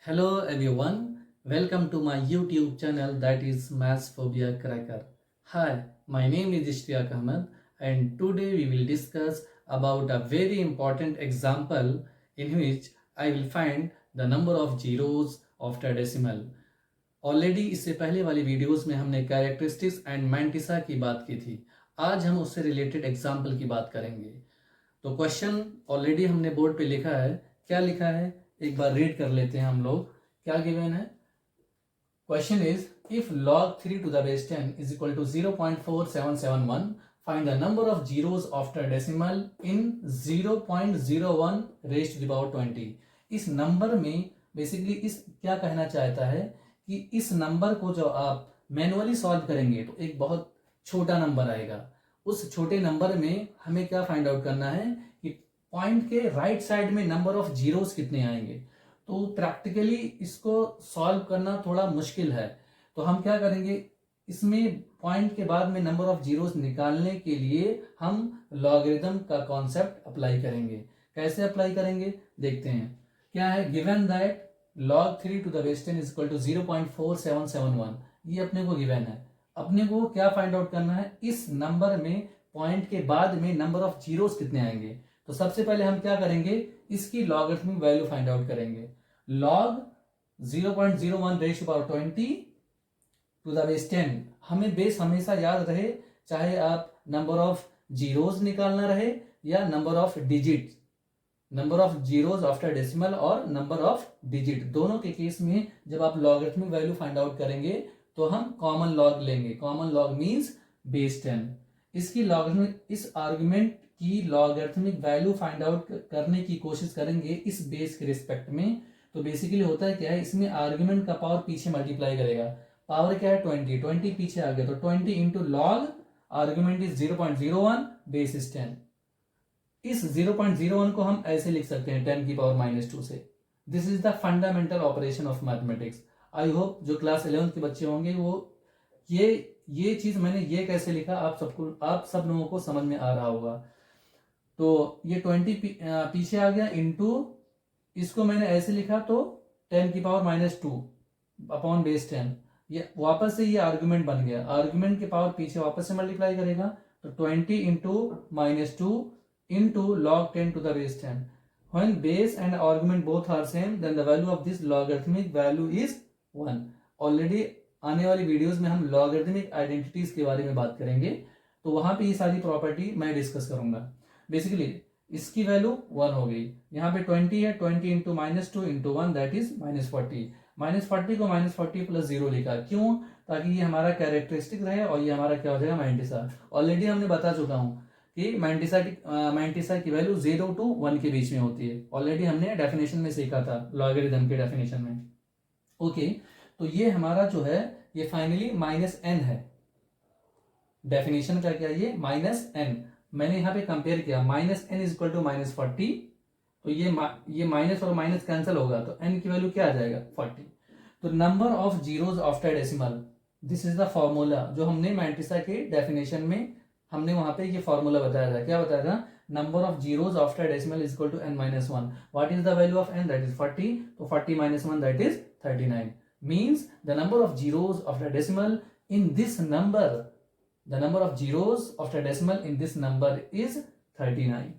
Hello everyone, welcome to my YouTube channel that is Maths Phobia Cracker. Hi, my name is Ishtiyaq Ahmed and today we will discuss about a very important example in which I will find the number of zeros after decimal. Already इससे पहले वाली videos में हमने characteristics and mantissa की बात की थी। आज हम उससे रिलेटेड एग्जाम्पल की बात करेंगे। तो क्वेश्चन ऑलरेडी हमने बोर्ड पे लिखा है। क्या लिखा है एक बार रीड कर लेते हैं हम लोग। क्या गिवन है? Question is if log 3 to the base 10 is equal to 0.4771, find the number of zeros after decimal in 0.01 raised to the power 20। इस नंबर में बेसिकली इस क्या कहना चाहता है कि इस नंबर को जो आप मैनुअली सॉल्व करेंगे तो एक बहुत छोटा नंबर आएगा। उस छोटे नंबर में हमें क्या फाइंड आउट करना है कि पॉइंट के राइट साइड में नंबर ऑफ जीरोस कितने आएंगे। तो प्रैक्टिकली इसको सॉल्व करना थोड़ा मुश्किल है। तो हम क्या करेंगे, इसमें पॉइंट के बाद में नंबर ऑफ जीरोस निकालने के लिए हम लॉगरिथम का कॉन्सेप्ट अप्लाई करेंगे। कैसे अप्लाई करेंगे देखते हैं। क्या है given that log 3 to the base 10 is equal to 0.4771। ये अपने को गिवन है। अपने को क्या फाइंड आउट करना है, इस नंबर में पॉइंट के बाद में नंबर ऑफ जीरोस कितने आएंगे। तो सबसे पहले हम क्या करेंगे, इसकी लॉगरिथमिक वैल्यू फाइंड आउट करेंगे। log 0.01 raise to power 20 to the base 10। हमें बेस हमेशा याद रहे, चाहे आप नंबर ऑफ जीरोस निकालना रहे या number of digit, number of zeros after decimal और नंबर ऑफ डिजिट, दोनों के केस में जब आप लॉगरिथमिक वैल्यू फाइंड आउट करेंगे तो हम कॉमन लॉग लेंगे। Common log means base 10। इसकी लॉगरिथमिक, इस आर्गुमेंट की लॉगरिथमिक वैल्यू फाइंड आउट करने की कोशिश करेंगे इस बेस के रिस्पेक्ट में। तो बेसिकली होता है क्या है, इसमें आर्गुमेंट का पावर पीछे मल्टीप्लाई करेगा। पावर क्या है 20 पीछे आ गया तो 20 into log argument is 0.01 base is 10। इस 0.01 को हम ऐसे लिख सकते हैं 10 की पावर -2 से। This is the fundamental operation of mathematics. I hope जो क्लास 11th के बच्चे होंगे वो ये चीज मैंने ये कैसे लिखा आप सब लोगों को समझ में आ रहा होगा। तो ये 20 पीछे आ गया इंटू, इसको मैंने ऐसे लिखा तो 10 की पावर -2 अपॉन बेस 10। ये वापस से ये आर्गुमेंट बन गया। आर्गुमेंट के पावर पीछे वापस से मल्टीप्लाई करेगा तो 20 into -2 into log 10 to the base 10. When base and argument both are same, then the value of this logarithmic value is 1। Already आने वाली वीडियोस में हम लॉगरिथमिक आइडेंटिटीज के बारे में बात करेंगे, तो वहां पे ये सारी प्रॉपर्टी मैं डिस्कस करूंगा। बेसिकली इसकी वैल्यू 1 हो गई। यहाँ पे 20 है, 20 इंटू -2 इंटू 1 दैट इज -40। -40 को -40 प्लस 0 लिखा, क्यों? ताकि ये हमारा कैरेक्टरिस्टिक रहे और ये हमारा क्या हो जाएगा मैंटिसा। ऑलरेडी हमने बता चुका हूँ कि मैंटिसा की वैल्यू 0 to 1 के बीच में होती है। ऑलरेडी हमने डेफिनेशन में सीखा था, लॉगरिथम के डेफिनेशन में। ओके, तो ये हमारा जो है ये फाइनली -n है। डेफिनेशन का क्या, ये -n। मैंने यहाँ पे कंपेयर किया, -n इज इक्वल टू -40। तो ये माइनस और माइनस कैंसिल होगा तो n की वैल्यू क्या आ जाएगा 40। तो number of zeros after decimal, this is the formula जो हमने मैंटिसा के डेफिनेशन में हमने वहां पे ये फॉर्मूला बताया था। क्या बताया था? Number of zeros after decimal is equal to n-1। What is the value of n? That is 40। तो 40 - 1 that is 39। Means the number of zeros after decimal in this number, the number of zeros after decimal in this number is 39।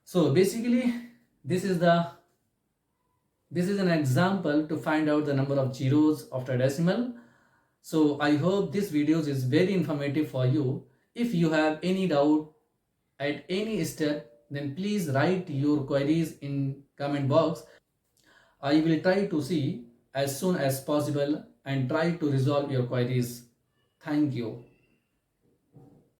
So basically this is an example to find out the number of zeros after decimal. So I hope this video is very informative for you. If you have any doubt at any step, then please write your queries in comment box. I will try to see as soon as possible and try to resolve your queries. Thank you.